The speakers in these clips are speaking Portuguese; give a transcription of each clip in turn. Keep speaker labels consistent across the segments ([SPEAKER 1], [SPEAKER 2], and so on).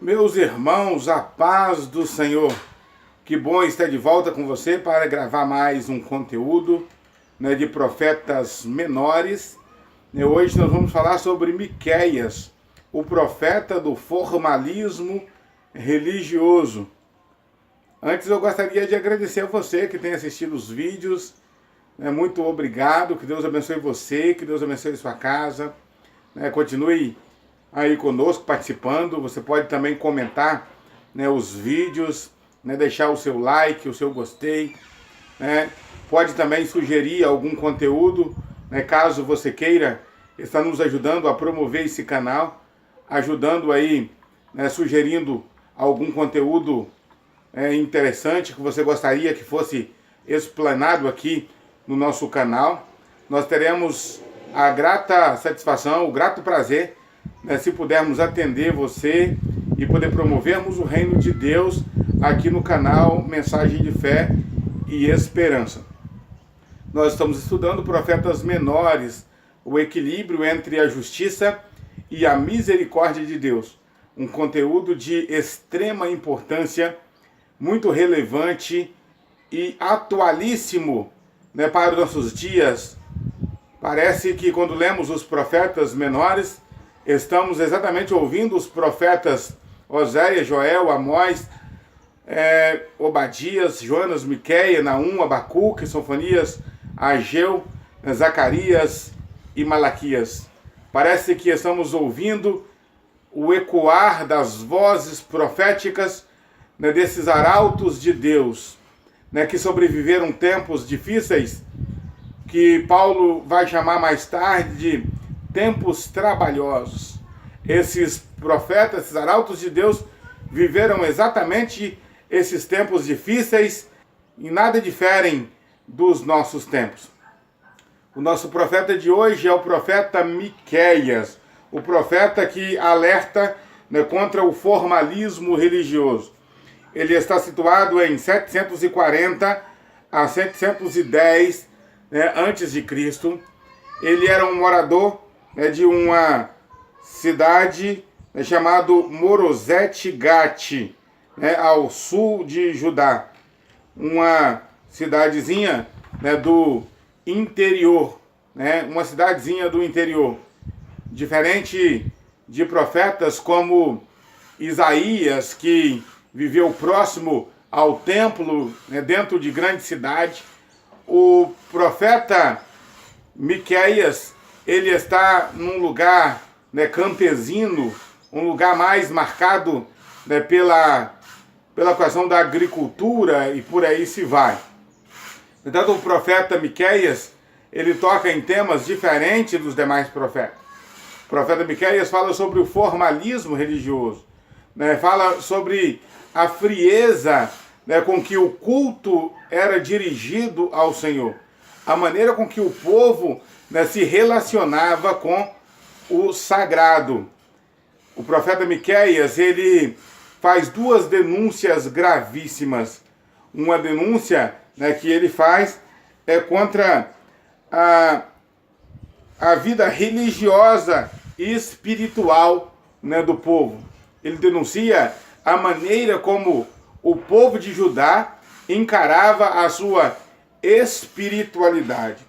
[SPEAKER 1] Meus irmãos, a paz do Senhor. Que bom estar de volta com você para gravar mais um conteúdo, de profetas menores. Hoje nós vamos falar sobre Miqueias, o profeta do formalismo religioso. Antes eu gostaria de agradecer a você que tem assistido os vídeos. Muito obrigado, que Deus abençoe você, que Deus abençoe sua casa. Continue aí conosco, participando. Você pode também comentar os vídeos, deixar o seu like, o seu gostei. Pode também sugerir algum conteúdo, caso você queira estar nos ajudando a promover esse canal, ajudando aí, sugerindo algum conteúdo interessante que você gostaria que fosse explanado aqui no nosso canal. Nós teremos a grata satisfação, o grato prazer, se pudermos atender você e poder promovermos o reino de Deus aqui no canal Mensagem de Fé e Esperança. Nós estamos estudando profetas menores, o equilíbrio entre a justiça e a misericórdia de Deus. Um conteúdo de extrema importância, muito relevante e atualíssimo, para os nossos dias. Parece que quando lemos os profetas menores, estamos exatamente ouvindo os profetas Oséias, Joel, Amós, Obadias, Jonas, Miqueias, Naum, Abacuque, Sofonias, Ageu, Zacarias e Malaquias. Parece que estamos ouvindo o ecoar das vozes proféticas, desses arautos de Deus, que sobreviveram tempos difíceis, que Paulo vai chamar mais tarde de tempos trabalhosos. Esses profetas, esses arautos de Deus, viveram exatamente esses tempos difíceis e nada diferem dos nossos tempos. O nosso profeta de hoje é o profeta Miqueias, o profeta que alerta contra o formalismo religioso. Ele está situado em 740 a 710 antes de Cristo. Ele era um morador de uma cidade chamada Morosete Gate, ao sul de Judá. Uma cidadezinha do interior, uma cidadezinha do interior. Diferente de profetas como Isaías, que viveu próximo ao templo, dentro de grande cidade, o profeta Miqueias, ele está num lugar campesino, um lugar mais marcado pela questão da agricultura e por aí se vai. Então o profeta Miqueias, ele toca em temas diferentes dos demais profetas. O profeta Miqueias fala sobre o formalismo religioso, fala sobre a frieza com que o culto era dirigido ao Senhor, a maneira com que o povo se relacionava com o sagrado. O profeta Miqueias, ele faz duas denúncias gravíssimas. Uma denúncia que ele faz contra a vida religiosa e espiritual do povo. Ele denuncia a maneira como o povo de Judá encarava a sua espiritualidade.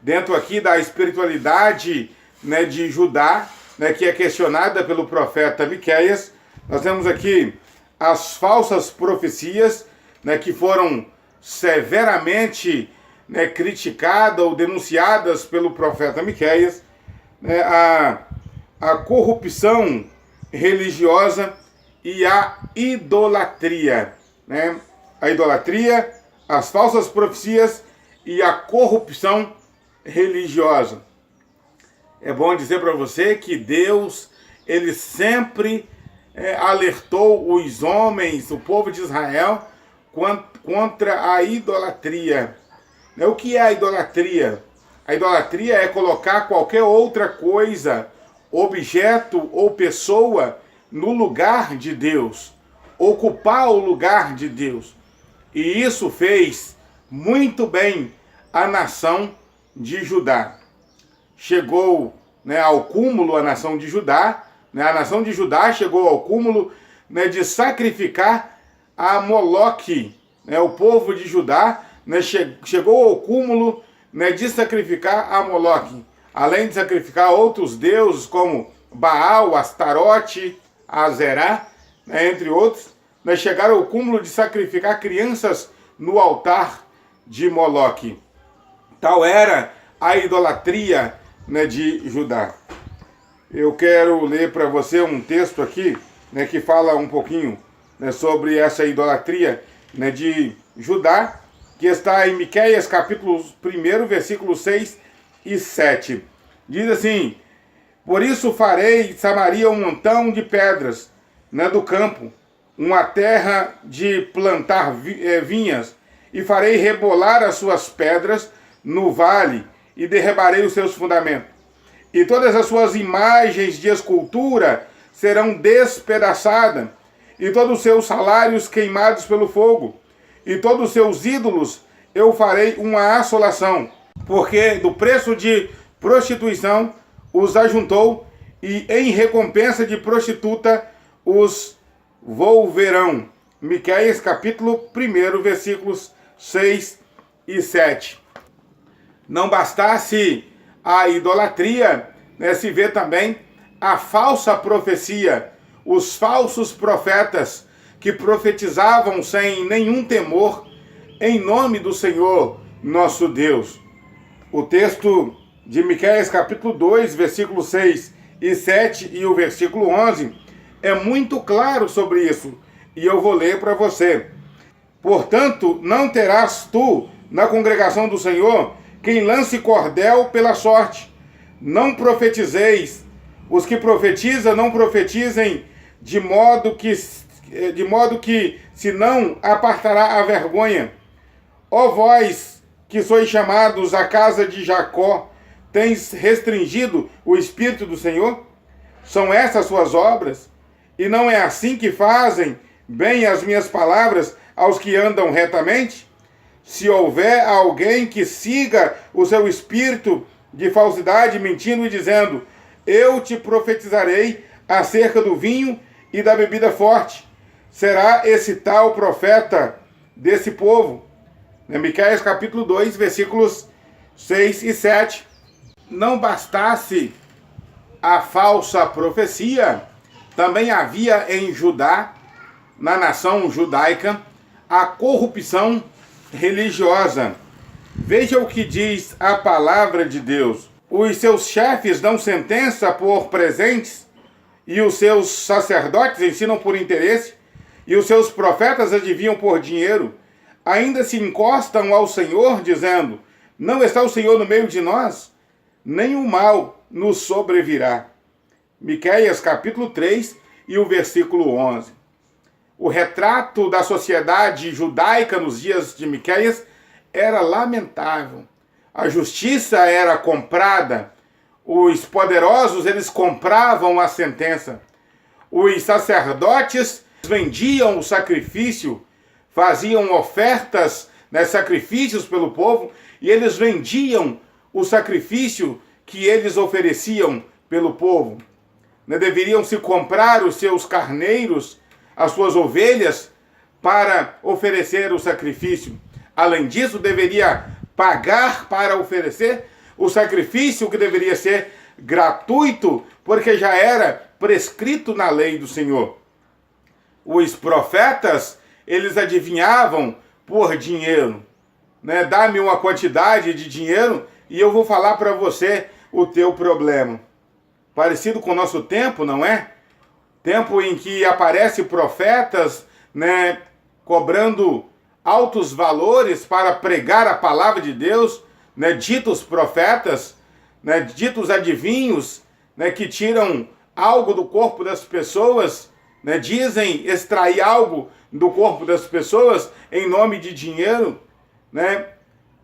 [SPEAKER 1] Dentro aqui da espiritualidade de Judá, que é questionada pelo profeta Miqueias, nós temos aqui as falsas profecias, que foram severamente criticadas ou denunciadas pelo profeta Miqueias, a corrupção religiosa e a idolatria. A idolatria, as falsas profecias e a corrupção religiosa. É bom dizer para você que Deus, ele sempre alertou os homens, o povo de Israel, contra a idolatria. O que é a idolatria? A idolatria é colocar qualquer outra coisa, objeto ou pessoa no lugar de Deus, ocupar o lugar de Deus. E isso fez muito bem a nação de Judá. Chegou ao cúmulo a nação de Judá né, a nação de Judá chegou ao cúmulo, né, de sacrificar a Moloque. Né, o povo de Judá, né, chegou ao cúmulo, né, de sacrificar a Moloque, além de sacrificar outros deuses como Baal, Astarote, Azerá, né, entre outros, né, chegaram ao cúmulo de sacrificar crianças no altar de Moloque. Tal era a idolatria, né, de Judá. Eu quero ler para você um texto aqui, né, que fala um pouquinho, né, sobre essa idolatria, né, de Judá, que está em Miqueias capítulo 1, versículos 6 e 7. Diz assim: por isso farei Samaria um montão de pedras, né, do campo, uma terra de plantar vinhas, e farei rebolar as suas pedras no vale, e derribarei os seus fundamentos. E todas as suas imagens de escultura serão despedaçadas, e todos os seus salários queimados pelo fogo, e todos os seus ídolos eu farei uma assolação, porque do preço de prostituição os ajuntou, e em recompensa de prostituta os volverão. Miqueias capítulo 1, versículos 6 e 7. Não bastasse a idolatria, né, se vê também a falsa profecia, os falsos profetas que profetizavam sem nenhum temor em nome do Senhor nosso Deus. O texto de Miqueias capítulo 2, versículos 6 e 7 e o versículo 11 é muito claro sobre isso, e eu vou ler para você. Portanto, não terás tu na congregação do Senhor quem lance cordel pela sorte. Não profetizeis. Os que profetizam, não profetizem de modo que se não apartará a vergonha. Ó vós que sois chamados a casa de Jacó, tens restringido o Espírito do Senhor? São essas suas obras? E não é assim que fazem bem as minhas palavras aos que andam retamente? Se houver alguém que siga o seu espírito de falsidade, mentindo e dizendo: eu te profetizarei acerca do vinho e da bebida forte, será esse tal profeta desse povo. Miqueias capítulo 2, versículos 6 e 7. Não bastasse a falsa profecia, também havia em Judá, na nação judaica, a corrupção religiosa. Veja o que diz a palavra de Deus. Os seus chefes dão sentença por presentes, e os seus sacerdotes ensinam por interesse, e os seus profetas adivinham por dinheiro. Ainda se encostam ao Senhor, dizendo: não está o Senhor no meio de nós? Nem o mal nos sobrevirá. Miqueias capítulo 3 e o versículo 11. O retrato da sociedade judaica nos dias de Miqueias era lamentável. A justiça era comprada, os poderosos eles compravam a sentença, os sacerdotes vendiam o sacrifício, faziam ofertas, né, sacrifícios pelo povo, e eles vendiam o sacrifício que eles ofereciam pelo povo. Né, deveriam se comprar os seus carneiros, as suas ovelhas, para oferecer o sacrifício. Além disso, deveria pagar para oferecer o sacrifício, que deveria ser gratuito, porque já era prescrito na lei do Senhor. Os profetas, eles adivinhavam por dinheiro. Né? Dá-me uma quantidade de dinheiro e eu vou falar para você o teu problema. Parecido com o nosso tempo, não é? Tempo em que aparecem profetas, né, cobrando altos valores para pregar a palavra de Deus, né, ditos profetas, né, ditos adivinhos, né, que tiram algo do corpo das pessoas, né, dizem extrair algo do corpo das pessoas em nome de dinheiro. Né?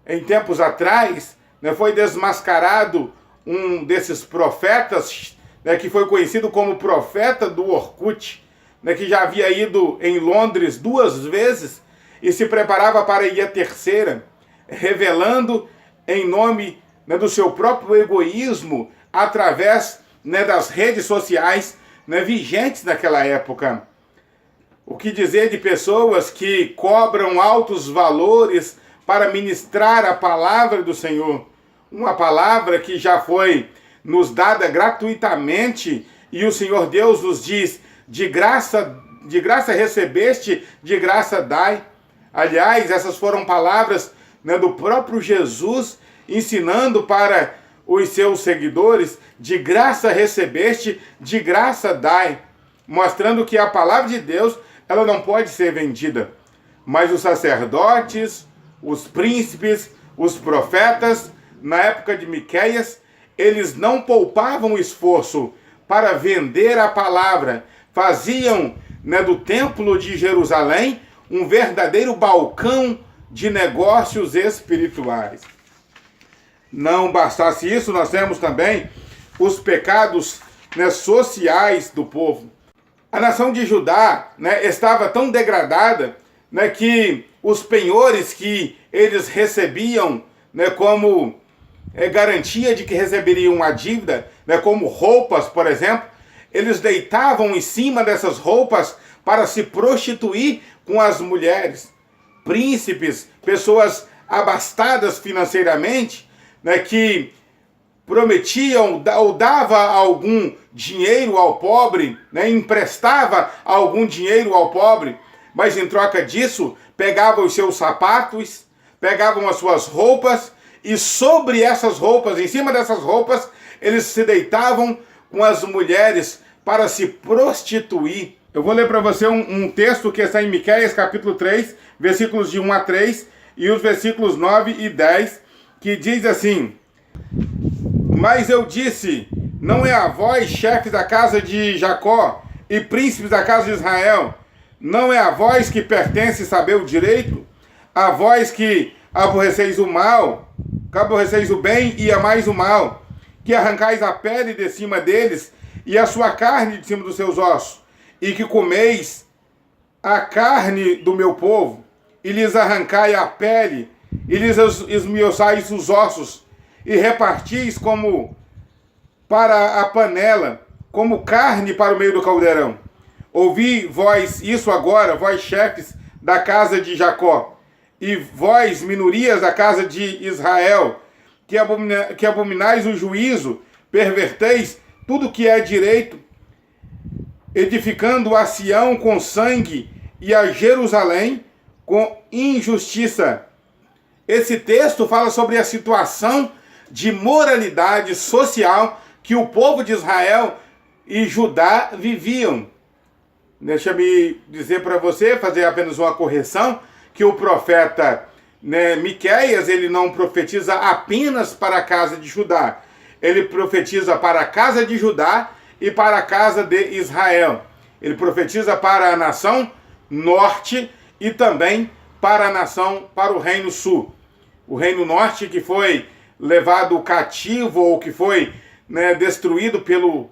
[SPEAKER 1] Em tempos atrás, né, foi desmascarado um desses profetas, né, que foi conhecido como profeta do Orkut, né, que já havia ido em Londres 2 vezes e se preparava para ir a terceira, revelando em nome, né, do seu próprio egoísmo, através, né, das redes sociais, né, vigentes naquela época. O que dizer de pessoas que cobram altos valores para ministrar a palavra do Senhor? Uma palavra que já foi nos dada gratuitamente, e o Senhor Deus nos diz: de graça recebeste, de graça dai. Aliás, essas foram palavras, né, do próprio Jesus ensinando para os seus seguidores: de graça recebeste, de graça dai, mostrando que a palavra de Deus, ela não pode ser vendida. Mas os sacerdotes, os príncipes, os profetas, na época de Miqueias, eles não poupavam esforço para vender a palavra. Faziam, né, do templo de Jerusalém um verdadeiro balcão de negócios espirituais. Não bastasse isso, nós temos também os pecados, né, sociais do povo. A nação de Judá, né, estava tão degradada, né, que os penhores que eles recebiam, né, como garantia de que receberiam a dívida, né, como roupas, por exemplo, eles deitavam em cima dessas roupas para se prostituir com as mulheres. Príncipes, pessoas abastadas financeiramente, né, que prometiam ou dava algum dinheiro ao pobre, né, emprestava algum dinheiro ao pobre, mas em troca disso pegavam os seus sapatos, pegavam as suas roupas, e sobre essas roupas, em cima dessas roupas, eles se deitavam com as mulheres para se prostituir. Eu vou ler para você um texto que está em Miqueias capítulo 3, versículos de 1 a 3 e os versículos 9 e 10, que diz assim: mas eu disse, não é a vós, chefes da casa de Jacó e príncipes da casa de Israel, não é a vós que pertence saber o direito? A vós que aborreceis o mal, que aborreceis o bem e amais o mal, que arrancais a pele de cima deles e a sua carne de cima dos seus ossos, e que comeis a carne do meu povo, e lhes arrancai a pele, e lhes esmiuçais os ossos, e repartis como para a panela, como carne para o meio do caldeirão. Ouvi vós isso agora, vós chefes da casa de Jacó, e vós, minorias da casa de Israel, que abominais o juízo, perverteis tudo que é direito, edificando a Sião com sangue e a Jerusalém com injustiça. Esse texto fala sobre a situação de moralidade social que o povo de Israel e Judá viviam. Deixa-me dizer para você, fazer apenas uma correção, que o profeta, né, Miqueias, ele não profetiza apenas para a casa de Judá. Ele profetiza para a casa de Judá e para a casa de Israel. Ele profetiza para a nação norte e também para a nação, para o reino sul. O reino norte que foi levado cativo ou que foi, né, destruído pelo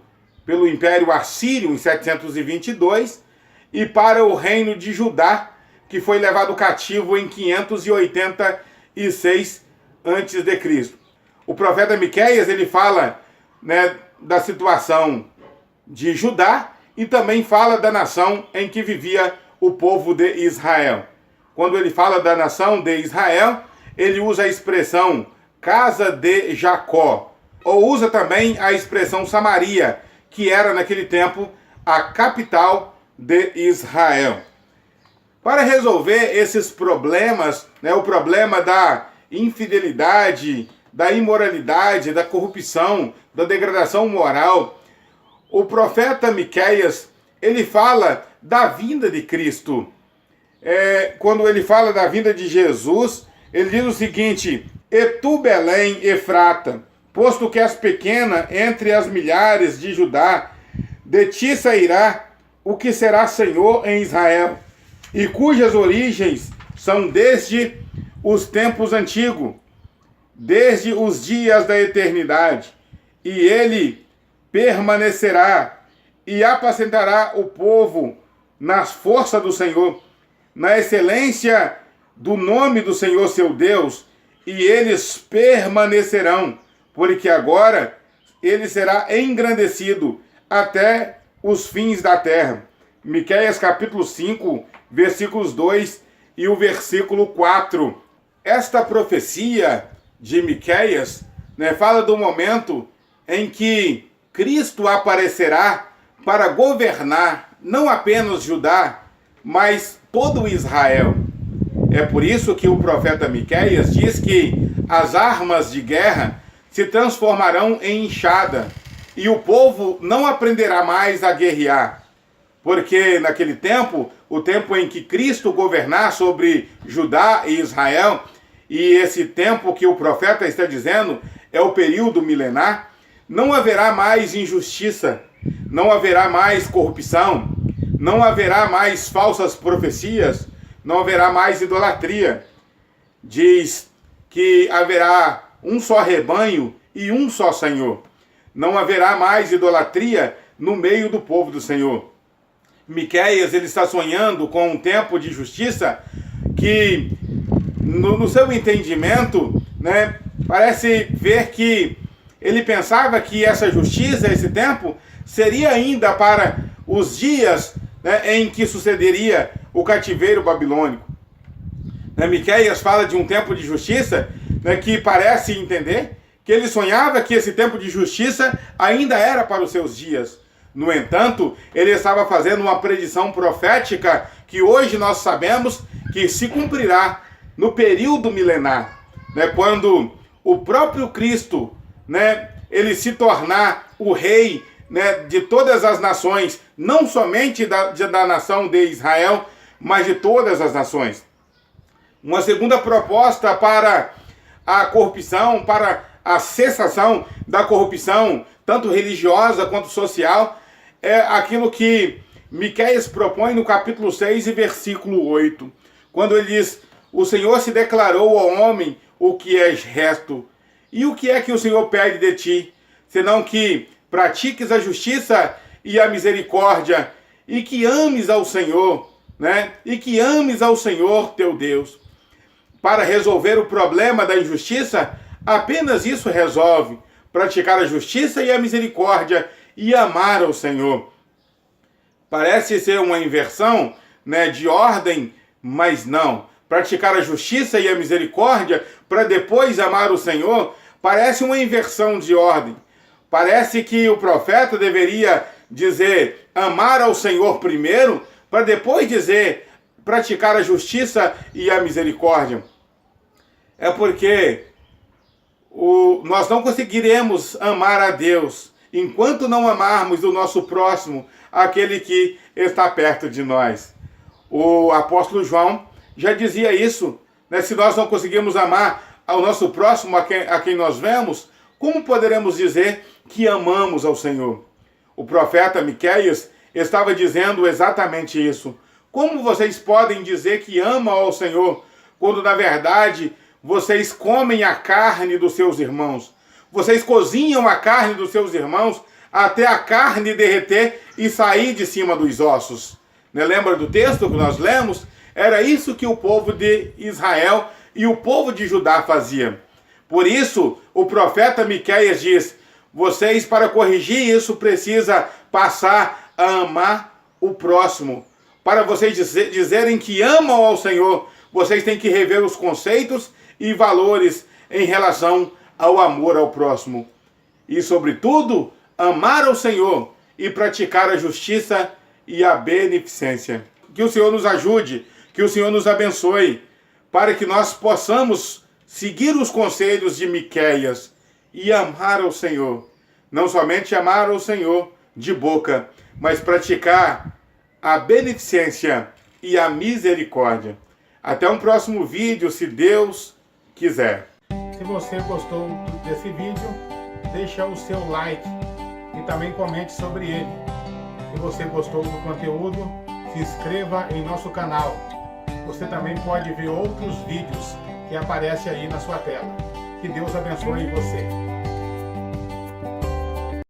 [SPEAKER 1] Império Assírio em 722, e para o reino de Judá, que foi levado cativo em 586 a.C. O profeta Miqueias, ele fala, né, da situação de Judá e também fala da nação em que vivia o povo de Israel. Quando ele fala da nação de Israel, ele usa a expressão casa de Jacó, ou usa também a expressão Samaria, que era naquele tempo a capital de Israel. Para resolver esses problemas, né, o problema da infidelidade, da imoralidade, da corrupção, da degradação moral, o profeta Miqueias, ele fala da vinda de Cristo. Quando ele fala da vinda de Jesus, ele diz o seguinte: e tu, Belém, Efrata, posto que és pequena entre as milhares de Judá, de ti sairá o que será Senhor em Israel, e cujas origens são desde os tempos antigos, desde os dias da eternidade. E ele permanecerá e apacentará o povo nas forças do Senhor, na excelência do nome do Senhor seu Deus, e eles permanecerão, porque agora ele será engrandecido até os fins da terra. Miqueias capítulo 5, versículos 2 e o versículo 4. Esta profecia de Miqueias, fala do momento em que Cristo aparecerá para governar não apenas Judá, mas todo Israel. É por isso que o profeta Miqueias diz que as armas de guerra se transformarão em enxada e o povo não aprenderá mais a guerrear. Porque naquele tempo, o tempo em que Cristo governar sobre Judá e Israel, e esse tempo que o profeta está dizendo é o período milenar, não haverá mais injustiça, não haverá mais corrupção, não haverá mais falsas profecias, não haverá mais idolatria. Diz que haverá um só rebanho e um só Senhor. Não haverá mais idolatria no meio do povo do Senhor. Miqueias, ele está sonhando com um tempo de justiça que, no seu entendimento, parece ver que ele pensava que essa justiça, esse tempo, seria ainda para os dias em que sucederia o cativeiro babilônico. Miqueias fala de um tempo de justiça que parece entender que ele sonhava que esse tempo de justiça ainda era para os seus dias. No entanto, ele estava fazendo uma predição profética que hoje nós sabemos que se cumprirá no período milenar, quando o próprio Cristo, ele se tornar o rei de todas as nações, não somente da nação de Israel, mas de todas as nações. Uma segunda proposta para a corrupção, para a cessação da corrupção, tanto religiosa quanto social, é aquilo que Miqueias propõe no capítulo 6 e versículo 8, quando ele diz: o Senhor se declarou ao homem o que és reto. E o que é que o Senhor pede de ti? Senão que pratiques a justiça e a misericórdia, e que ames ao Senhor, E que ames ao Senhor teu Deus. Para resolver o problema da injustiça, apenas isso resolve: praticar a justiça e a misericórdia e amar ao Senhor. Parece ser uma inversão, de ordem, mas não. Praticar a justiça e a misericórdia para depois amar o Senhor, parece uma inversão de ordem. Parece que o profeta deveria dizer amar ao Senhor primeiro, para depois dizer praticar a justiça e a misericórdia. É porque nós não conseguiremos amar a Deus enquanto não amarmos o nosso próximo, aquele que está perto de nós. O apóstolo João já dizia isso, se nós não conseguimos amar ao nosso próximo, a quem nós vemos, como poderemos dizer que amamos ao Senhor? O profeta Miqueias estava dizendo exatamente isso. Como vocês podem dizer que amam ao Senhor, quando na verdade vocês comem a carne dos seus irmãos? Vocês cozinham a carne dos seus irmãos até a carne derreter e sair de cima dos ossos. Lembra do texto que nós lemos? Era isso que o povo de Israel e o povo de Judá fazia. Por isso, o profeta Miqueias diz: vocês, para corrigir isso, precisam passar a amar o próximo. Para vocês dizerem que amam ao Senhor, vocês têm que rever os conceitos e valores em relação ao amor ao próximo. E, sobretudo, amar ao Senhor e praticar a justiça e a beneficência. Que o Senhor nos ajude, que o Senhor nos abençoe, para que nós possamos seguir os conselhos de Miqueias e amar ao Senhor. Não somente amar ao Senhor de boca, mas praticar a beneficência e a misericórdia. Até um próximo vídeo, se Deus quiser. Se você gostou desse vídeo, deixa o seu like e também comente sobre ele. Se você gostou do conteúdo, se inscreva em nosso canal. Você também pode ver outros vídeos que aparecem aí na sua tela. Que Deus abençoe você.